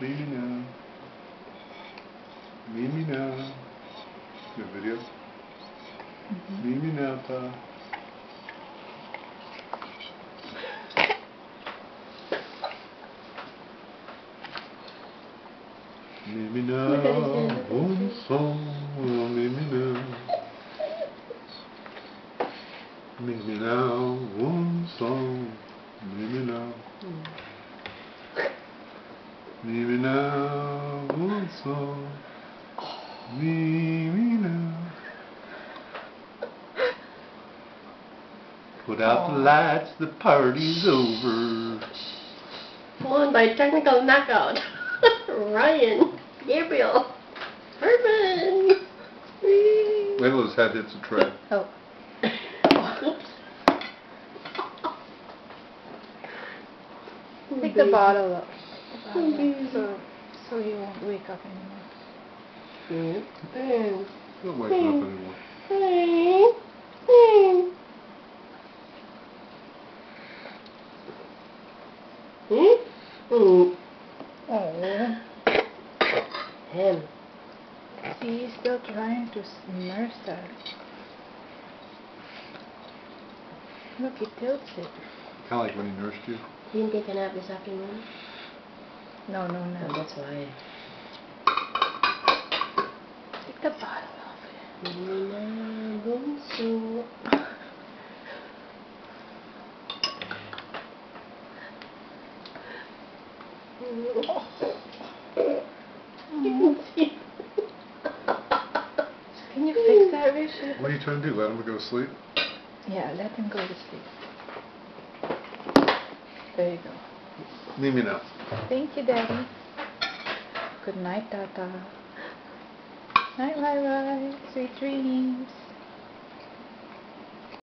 Mimi now. Mimi now. Good video. Mimi now, Pa. Mimi now, one song, Mimi now. Mimi now, one song, Mimi now. Mimi now, one song, Mimi now. Put out the lights, the party's over. Won by technical knockout. Ryan, Gabriel, Herman. Wait till his head hits the tray. Oh. Take the bottle up. So he won't wake up anymore. Don't wake him up anymore. Oh. Him. See, he's still trying to nurse her. Look, he tilts it. Kind of like when he nursed you. You didn't take a nap this afternoon? No. Oh, that's why. Take the bottle off. Can you fix that, Richard? What are you trying to do? Let him go to sleep? Yeah, let him go to sleep. There you go. Mimi now. Thank you, Daddy. Good night, Tata. Night, bye-bye. Sweet dreams.